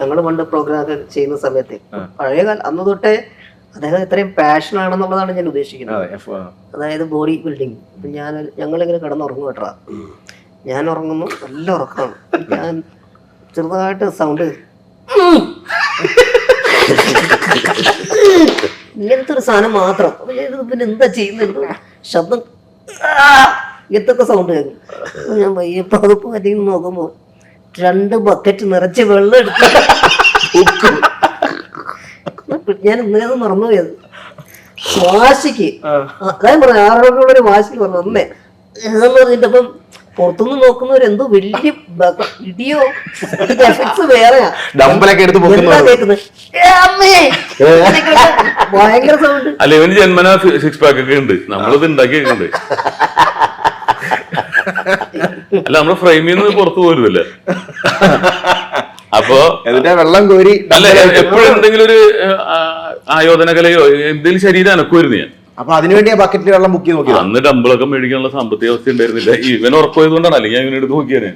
ഞങ്ങൾ പണ്ട് പ്രോഗ്രാം ഒക്കെ ചെയ്യുന്ന സമയത്ത് പഴയ കാലം അന്ന് തൊട്ടേ അദ്ദേഹം ഇത്രയും പാഷൻ ആണെന്നുള്ളതാണ് ഞാൻ ഉദ്ദേശിക്കുന്നത്. അതായത് ബോഡി ബിൽഡിങ്. ഇപ്പൊ ഞങ്ങളിങ്ങനെ കിടന്നുറങ്ങും കേട്ടാ, ഞാൻ ഉറങ്ങുന്നു, നല്ല ഉറക്കമാണ്, ഞാൻ ചെറുതായിട്ട് സൗണ്ട് ഇങ്ങനത്തെ ഒരു സാധനം മാത്രം. അപ്പൊ പിന്നെ എന്താ ചെയ്യുന്നത്, ശബ്ദം ഇങ്ങനത്തെ സൗണ്ട് കേൾക്കും. ഞാൻ വയ്യപ്പോ അതിപ്പോ അല്ലെങ്കിൽ നോക്കുമ്പോ 2 ബക്കറ്റ് നിറച്ച് വെള്ളം എടുത്ത് ഞാൻ ഇന്നേത് മറന്നുപോയത്. വാശിക്ക് അതായത് പറഞ്ഞു 6 മണിക്കുള്ളൊരു വാശിക്ക് പറഞ്ഞു ഒന്നേ എന്ന് പറഞ്ഞിട്ടപ്പം പുറത്തുനിന്ന് നോക്കുന്നവരെന്തോ വലിയ ഇടിയോ എഫക്ട്സ് വേറെയാ കേൾക്കുന്നത്. ഭയങ്കര സൗണ്ട്. അല്ല, ഇവന് ജന്മനാ 6 പാക്ക് ഒക്കെ ഉണ്ട്, നമ്മളിത് ഉണ്ടാക്കിയിട്ടുണ്ട്. അല്ല, നമ്മള് ഫ്രെയിമിൽ നിന്ന് പുറത്തു പോരുമല്ലേ. അപ്പൊ വെള്ളം കോരി അല്ല, എപ്പോഴും എന്തെങ്കിലും ഒരു ആയോധന കലയോ എന്തെങ്കിലും ശരീരം അനക്കുമായിരുന്നു ഞാൻ. അപ്പൊ അതിനുവേണ്ടി ആ ബക്കറ്റിൽ വെള്ളം ബുക്ക് ചെയ്ത് നോക്കി. അന്ന് ഡമ്പിളൊക്കെ മേടിക്കാനുള്ള സാമ്പത്തിക അവസ്ഥ ഉണ്ടായിരുന്നില്ല. ഇവൻ ഉറപ്പായത് കൊണ്ടാണ്, അല്ലെങ്കിൽ ഞാൻ ഇവനെ എടുത്ത് നോക്കിയാണ്.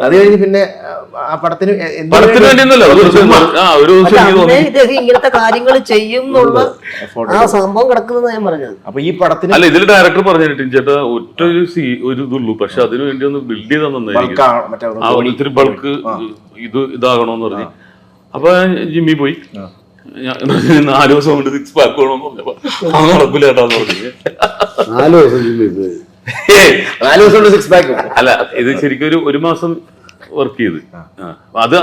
അത് കഴിഞ്ഞ് പിന്നെ ആ പടത്തിന് വേണ്ടിയൊന്നുമല്ല, ഒരു ഇദ്ദേഹം ഇങ്ങനത്തെ കാര്യങ്ങൾ ചെയ്യും എന്നുള്ള ആ സംഭവം കിടക്കുന്നത് ഞാൻ പറഞ്ഞത്. അപ്പൊ ഈ പടത്തിന് അല്ല, ഇതിൽ ഡയറക്ടർ പറഞ്ഞിട്ട് ചേട്ടാ ഒറ്റ ഒരു ഇതുള്ളൂ, പക്ഷെ അതിനു വേണ്ടി ഒന്ന് ബിൽഡ് ചെയ്താൽ നന്നായിരിക്കും, ഇത്തിരി ബൾക്ക് ഇതാകണോന്ന് പറഞ്ഞു. അപ്പൊ ജിമ്മി പോയി, 4 ദിവസം കൊണ്ട് 6 പാക്ക് വേണമെന്ന് പറഞ്ഞപ്പോ അത് നടക്കൂല ചേട്ടാന്ന് പറഞ്ഞു. 4 ദിവസം കൊണ്ട് 6 പാക്ക്. അല്ല, ഇത് ശരിക്കും ഒരു മാസം വർക്ക് ചെയ്ത്.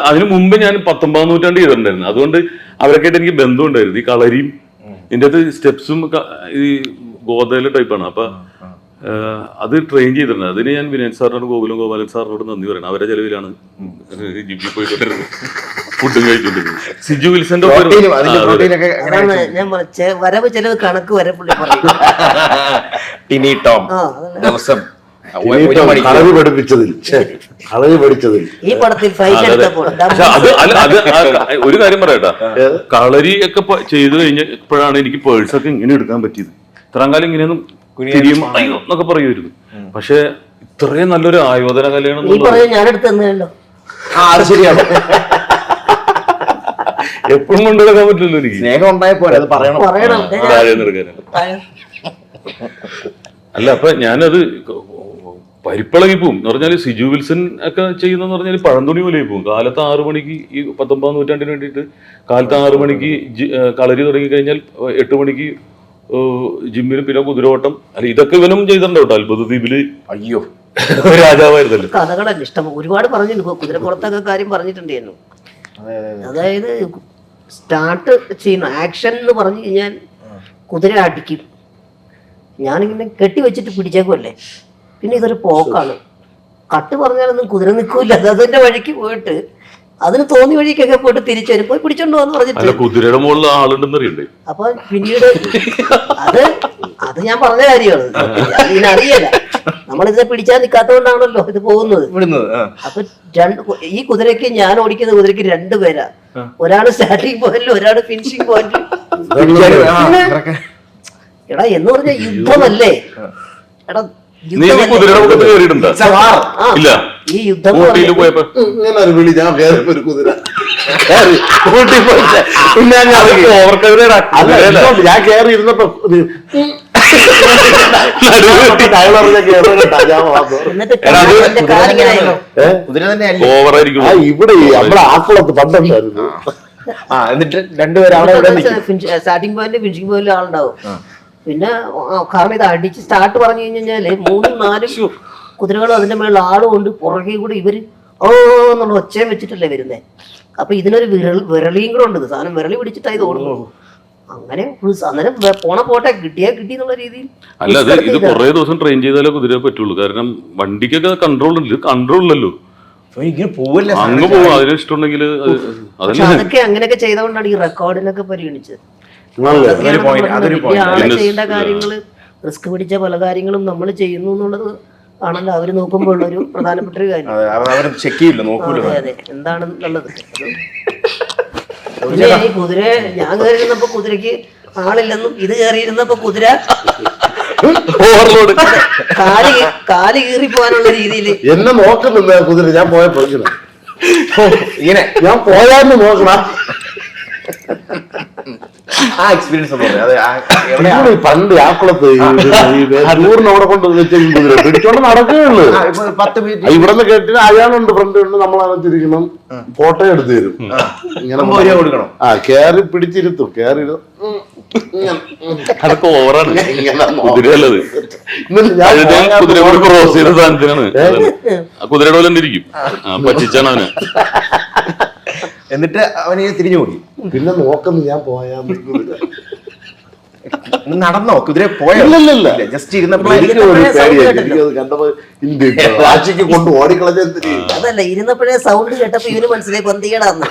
അതിനു മുമ്പ് ഞാൻ 19-ാം നൂറ്റാണ്ട് ചെയ്തിട്ടുണ്ടായിരുന്നു. അതുകൊണ്ട് അവരൊക്കെയായിട്ട് എനിക്ക് ബന്ധമുണ്ടായിരുന്നു. ഈ കളരിയും ഇതിൻ്റെ അകത്ത് സ്റ്റെപ്സും ഈ ഗോതയിലെ ടൈപ്പാണ്. അപ്പൊ അത് ട്രെയിൻ ചെയ്തിട്ടുണ്ട്. അതിന് ഞാൻ വിനയൻ സാറിനോട് ഗോപാലൻ സാറിനോട് നന്ദി പറയണം. അവരുടെ ചെലവിലാണ് ജിമ്മിൽ പോയിക്കൊണ്ടിരുന്നത്, ഫുഡും കഴിച്ചോണ്ടിരുന്നത്. സിജു വിൽസന്റെ ഞാൻ വരവ് ചെലവ് കണക്ക് വരെ പുള്ളി ദിവസം കളരി പഠിപ്പിച്ചതിൽ ഈ പടത്തിൽ പൈസ എടുത്തപ്പോൾ ഒരു കാര്യം പറയട്ടാ, കളരി ഒക്കെ ചെയ്തു കഴിഞ്ഞപ്പോഴാണ് എനിക്ക് പേഴ്സൊക്കെ ഇങ്ങനെ എടുക്കാൻ പറ്റിയത്. ഇത്രയും കാലം ഇങ്ങനെയൊന്നും എന്നൊക്കെ പറയുമായിരുന്നു. പക്ഷെ ഇത്രയും നല്ലൊരു ആയോധന കലയാണ് ഞാനെടുത്തല്ലോ. അത് ശരിയാണ്. എപ്പോഴും കൊണ്ടുവരാൻ പറ്റില്ലല്ലോ എനിക്ക്. സ്നേഹം ഉണ്ടായപ്പോലെ അത് പറയണം. അല്ല, അപ്പൊ ഞാനത് പരിപ്പിളകി പോവും എന്ന് പറഞ്ഞാല് സിജു വിൽസൺ ഒക്കെ ചെയ്യുന്നതെന്ന് പറഞ്ഞാൽ പഴന്തുണി പോലെ പോവും. കാലത്ത് 6 മണിക്ക് ഈ 19-ാം നൂറ്റാണ്ടിന് വേണ്ടിയിട്ട് കാലത്ത് 6 മണിക്ക് കളരി തുടങ്ങി കഴിഞ്ഞാൽ 8 മണിക്ക് ജിമ്മിലും പിന്നെ കുതിരയോട്ടം. അല്ല, ഇതൊക്കെ ഇവനും ചെയ്തിട്ടുണ്ടോ കേട്ടോ അത്ഭുത ദ്വീപില്. അയ്യോ, രാജാവായിരുന്നല്ലോ. കഥകളല്ല ഇഷ്ടം, ഒരുപാട് പറഞ്ഞിട്ടുണ്ട്. കുതിരപ്പുറത്തൊക്കെ കാര്യം പറഞ്ഞിട്ടുണ്ടായിരുന്നു. അതായത് സ്റ്റാർട്ട് ചെയ്യുന്ന ആക്ഷൻ എന്ന് പറഞ്ഞു കഴിഞ്ഞാൽ കുതിര അടിക്കും, ഞാനിങ്ങനെ കെട്ടി വെച്ചിട്ട് പിടിച്ചേക്കുമല്ലേ, പിന്നെ ഇതൊരു പോക്കാണ്. കട്ട് പറഞ്ഞാലൊന്നും കുതിര നിൽക്കൂല, അതിന്റെ വഴിക്ക് പോയിട്ട് അതിന് തോന്നി വഴിക്കൊക്കെ പോയിട്ട് തിരിച്ചു വരും, പോയി പിടിച്ചോണ്ട് പോന്ന് പറഞ്ഞിട്ട് കുതിരയുടെ മുകളിൽ ആളുണ്ടെന്ന് അറിയണ്ടേ. അപ്പൊ പിന്നീട് അത് ഞാൻ പറഞ്ഞ കാര്യമാണ്, ഇതിനറിയല. നമ്മളിതിനെ പിടിച്ചാൽ നിൽക്കാത്തതുകൊണ്ടാണല്ലോ ഇത് പോകുന്നത്. അപ്പൊ ഈ കുതിരക്ക്, ഞാൻ ഓടിക്കുന്ന കുതിരക്ക് 2 പേരാ. ഒരാള് സ്റ്റാർട്ടിങ് പോയിന്റിൽ, ഒരാള് ഫിനിഷിംഗ് പോയിന്റിൽ. എടാ എന്ന് പറഞ്ഞ യുദ്ധമല്ലേ എടാ, ഈ യുദ്ധം ഞാൻ കയറി ഇരുന്നപ്പോ ഇവിടെ നമ്മുടെ ആക്കുളത്ത് പണ്ടുണ്ടായിരുന്നു. എന്നിട്ട് 2 പേര് സ്റ്റാർട്ടിംഗ് പോയിന്റ് ഫിനിഷിംഗ് പോയിന്റ് ആളുണ്ടാവും. പിന്നെ കാരണം ഇത് അടിച്ച് സ്റ്റാർട്ട് പറഞ്ഞു കഴിഞ്ഞാല് 3-4 കുതിരകളും അതിന്റെ മേളിൽ ആളും കൊണ്ട് പുറകെ കൂടെ ഇവര് എന്നുള്ള ഒച്ചയും വെച്ചിട്ടല്ലേ വരുന്നേ. അപ്പൊ ഇതിനൊരു വിരളിയും കൂടെ ഉണ്ട്. സാധനം വിരളി പിടിച്ചിട്ടായി ഓടുന്നു. അങ്ങനെ അന്നേരം പോട്ടെ, കിട്ടിയാ കിട്ടി എന്നുള്ള രീതിയിൽ. അല്ല, ഇത് കുറെ ദിവസം ട്രെയിൻ ചെയ്താലേ കുതിര പറ്റുള്ളൂ. കാരണം വണ്ടിക്കൊക്കെ കൺട്രോൾ ഇല്ലല്ലോ, അങ്ങ് പോവാ. അതിന് ഇഷ്ടമുണ്ടെങ്കിൽ അങ്ങനെയൊക്കെ ചെയ്തുകൊണ്ടാണ് ഈ റെക്കോർഡിനൊക്കെ പരിഗണിച്ചത്. ചെയ്യേണ്ട കാര്യങ്ങള്, റിസ്ക് പിടിച്ച പല കാര്യങ്ങളും നമ്മൾ ചെയ്യുന്നു എന്നുള്ളത് ആണല്ലോ അവര് നോക്കുമ്പോൾ ഉള്ളൊരു പ്രധാനപ്പെട്ട ഒരു കാര്യം. അതെ, എന്താണെന്നുള്ളത്. ഈ കുതിര ഞാൻ കയറിയിരുന്നപ്പോ കുതിരക്ക് ആളില്ലെന്നും, ഇത് കയറിയിരുന്നപ്പോ കുതിര ഓവർലോഡ്. കാല് കീറി പോകാനുള്ള രീതിയിൽ എന്നെ നോക്കുന്നില്ല കുതിര, ഞാൻ പോയപ്പോ ഇങ്ങനെ ഇങ്ങനെ ഞാൻ പോയാന്ന് നോക്കണം. ആ എക്സ്പീരിയൻസ് അതെ എവിടെയാ ഇവിടെ ഈ പണ്ട് ആക്കുളത്ത് ടൂറിന് അവിടെ കൊണ്ട് വെച്ചേക്കും കുതിര പിടിച്ചോണ്ട് നടക്കുകയുള്ളു. 10 മിനിറ്റ് ഇവിടെ നിന്ന് കേട്ടിട്ട് അയാളുണ്ട് ഫ്രണ്ട് ഉണ്ട്, നമ്മളതിരിക്കണം, ഫോട്ടോ എടുത്തു തരും. ഇങ്ങനെ 50 രൂപ കൊടുക്കണം. കേറി പിടിച്ചിരുത്തും, കേറി അതൊക്കെ ഓവറാണ്. ഇങ്ങനെ കുതിരയല്ലത്, ഞാൻ കുതിരയോട് ക്രോസ് ചെയ്ത സാധനത്തിനാണ്. ആ കുതിരയുടെ പോലെ ഇരിക്കും, പറ്റിച്ചാണ് അവന്. എന്നിട്ട് അവന് തിരിഞ്ഞു പോയി. പിന്നെ നോക്കുന്നു ഞാൻ പോയാന്ന്. നടന്നോ കുതിര പോയോ? ഇല്ല. ജസ്റ്റ് ഇരുന്നപ്പോ എനിക്ക് ഒരു പേടിയായി. എനിക്കത് കണ്ടപ്പോ ആശയ്ക്ക് കൊണ്ട് ഓടിക്കളഞ്ഞ അതല്ല, ഇരുന്നപ്പോഴേ സൗണ്ട് കേട്ടപ്പോ ഇവന് മനസ്സിലായി പന്തികേടാന്ന്.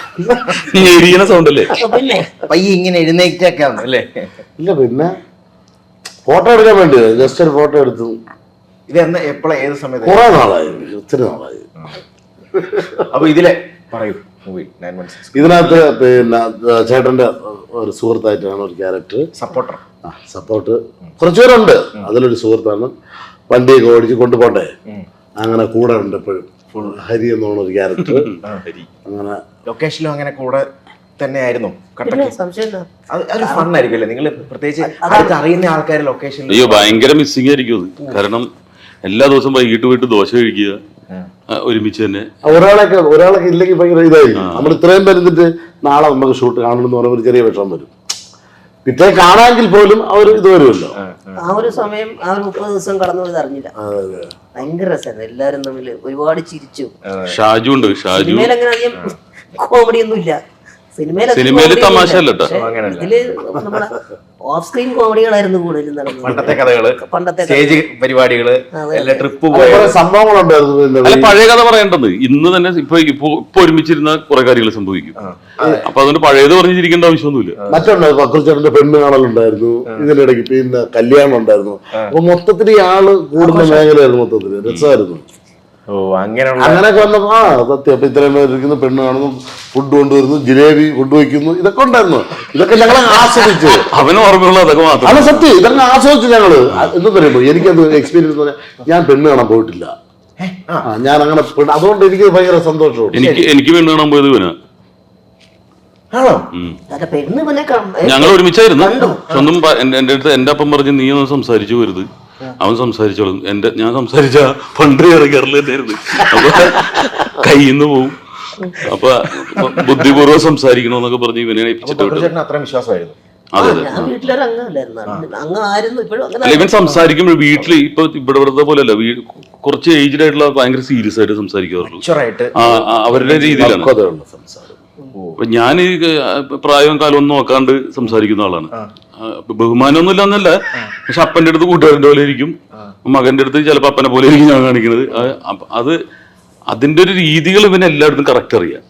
ഞെരിയണ സൗണ്ട് അല്ലേ? പിന്നെ പയ്യെ ഇങ്ങനെ എഴുന്നേറ്റൊക്കെ ആണ് അല്ലേ? ഇല്ല, പിന്നെ ഫോട്ടോ എടുക്കാൻ വേണ്ടി ജസ്റ്റ് ഒരു ഫോട്ടോ എടുത്തു. ഇത് എന്നാ എപ്പോഴാ ഏത് സമയത്ത്? കുറെ നാളായി, ഒത്തിരി നാളായി. അപ്പൊ ഇതിലെ പറയൂ മൂവി 916 ഇതിനകത്ത് പിന്നെ ചേട്ടന്റെ ഒരു സുഹൃത്തായിട്ടാണ് ഒരു ക്യാരക്ടർ. സപ്പോർട്ടർ. സപ്പോർട്ട് കുറച്ചുപേരുണ്ട്, അതിലൊരു സുഹൃത്താണ്. വണ്ടിയൊക്കെ ഓടിച്ച് കൊണ്ടുപോട്ടെ, അങ്ങനെ കൂടെ ഉണ്ട് എപ്പോഴും. ഹരി എന്ന് പറഞ്ഞ ഒരു ക്യാരക്ടർ. അങ്ങനെ ലൊക്കേഷനിലും അങ്ങനെ കൂടെ തന്നെ ആയിരുന്നു. പിന്നെ സംശയം അതൊരു ഫണ്ണായിരിക്കും അല്ലേ? നിങ്ങൾ പ്രത്യേകിച്ച് അടുത്ത് അറിയുന്ന ആൾക്കാർ ലൊക്കേഷനിൽ. അയ്യോ, ഭയങ്കര മിസ്സിംഗ് ആയിരിക്കും അത്. കാരണം എല്ലാ ദിവസവും വൈകിട്ട് പോയിട്ട് ദോശ കഴിക്കുക ഒരുമിച്ച് തന്നെ. ഒരാളൊക്കെ ഇല്ലെങ്കിൽ ഭയങ്കര ഇതായിരിക്കും. നമ്മൾ ഇത്രയും പേരുന്നിട്ട് നാളെ നമുക്ക് ഷൂട്ട് കാണണമെന്ന് പറയുമ്പോൾ ഒരു ചെറിയ വിഷമം വരും. പിറ്റേ കാണാമെങ്കിൽ പോലും അവർ ഇത് വരുമല്ലോ. ആ ഒരു സമയം, ആ ഒരു 30 ദിവസം കടന്നു പോയത് അറിഞ്ഞില്ല. ഭയങ്കര രസമായിരുന്നു, എല്ലാരും തമ്മിൽ ഒരുപാട് ചിരിച്ചു. ഷാജു ഉണ്ട്. ഷാജു സിനിമയിൽ അങ്ങനെ അധികം കോമഡി ഒന്നും ഇല്ല. സിനിമയില് തമാശ അല്ല കേട്ടോ. ഇതില് നമ്മുടെ ഓഫ് സ്ക്രീൻ കോമഡികളായിരുന്നു കൂടുതലും നടന്നത്. പണ്ടത്തെ കഥകള്, പണ്ടത്തെ സ്റ്റേജ് പരിപാടികള്, എല്ലാ ട്രിപ്പ് കുറെ പോയ സംഭവങ്ങളുണ്ടായിരുന്നു. അല്ല, പഴയ കഥ പറയേണ്ടത് ഇന്ന് തന്നെ ഇപ്പൊ ഒരുമിച്ചിരുന്ന കുറെ കാര്യങ്ങൾ സംഭവിക്കും. അപ്പൊ അതുകൊണ്ട് പഴയത് പറഞ്ഞിരിക്കേണ്ട ആവശ്യമൊന്നുമില്ല. മറ്റുണ്ട്, പക്രുച്ചേട്ടന്റെ പെണ്ണ് കാണലുണ്ടായിരുന്നു, ഇതിനിടയ്ക്ക് പിന്നെ കല്യാണം ഉണ്ടായിരുന്നു. അപ്പൊ മൊത്തത്തിൽ ഈ ആള് കൂടുന്ന മേഖലയായിരുന്നു, മൊത്തത്തില് രസമായിരുന്നു. അങ്ങനെയൊക്കെ വന്നപ്പോ സത്യം. അപ്പൊ ഇത്രയും പേരിരിക്കുന്നു, പെണ്ണ് കാണുന്നു, ഫുഡ് കൊണ്ടുവരുന്നു, ജിലേബി കൊണ്ടുവയ്ക്കുന്നു, ഇതൊക്കെ ഉണ്ടായിരുന്നു. ഇതൊക്കെ ഞങ്ങൾ ആസ്വദിച്ചു. അവന് ഓർമ്മയുള്ള അതൊക്കെ മാത്രം. അല്ല സത്യം, ഇതൊക്കെ ആസ്വദിച്ചു ഞങ്ങള്. എന്ന് പറയുമ്പോ എനിക്കത് എക്സ്പീരിയൻസ് പറഞ്ഞാൽ ഞാൻ പെണ്ണ് കാണാൻ പോയിട്ടില്ല. ഞാൻ അങ്ങനെ അതുകൊണ്ട് എനിക്ക് ഭയങ്കര സന്തോഷമുണ്ട്. എനിക്ക് പെണ്ണ് കാണാൻ പോയത് ഇവനാ. പെണ്ണ് പിന്നെ ഞങ്ങൾ ഒരുമിച്ചായിരുന്നു. സ്വന്തം എന്റെ അപ്പം പറഞ്ഞ് നീ ഒന്ന് സംസാരിച്ചു വരുത്, അവൻ സംസാരിച്ചോളും. ഞാൻ സംസാരിച്ച പണ്ട് ഇറങ്ങിയറില്ല തന്നെയായിരുന്നു. അപ്പൊ കയ്യിൽ നിന്ന് പോവും. അപ്പൊ ബുദ്ധിപൂർവ്വം സംസാരിക്കണോന്നൊക്കെ പറഞ്ഞ് ഇവനെ അത്ര വിശ്വാസമായിരുന്നു. അതെ. വീട്ടിലൊരു അംഗമായിരുന്നു. ഇപ്പോഴും അല്ല, ഇവൻ സംസാരിക്കുമ്പോൾ വീട്ടില് ഇപ്പൊ ഇവിടെ പോലെയല്ല, കുറച്ച് ഏജ്ഡ് ആയിട്ടുള്ള ഭയങ്കര സീരിയസ് ആയിട്ട് സംസാരിക്കാറുള്ളൂ. അവരുടെ രീതിയിലാണ്. അപ്പൊ ഞാൻ പ്രായവും കാലം ഒന്നും നോക്കാണ്ട് സംസാരിക്കുന്ന ആളാണ്. ബഹുമാനമൊന്നും ഇല്ലാന്നല്ല, പക്ഷെ അപ്പന്റെ അടുത്ത് കൂട്ടുകാരന്റെ പോലെ ഇരിക്കും, മകന്റെ അടുത്ത് ചിലപ്പോ അപ്പനെ പോലെ ഇരിക്കും ഞാൻ കാണിക്കുന്നത്. അതിന്റെ ഒരു രീതികൾ ഇവന് എല്ലായിടത്തും കറക്റ്റ് അറിയാം.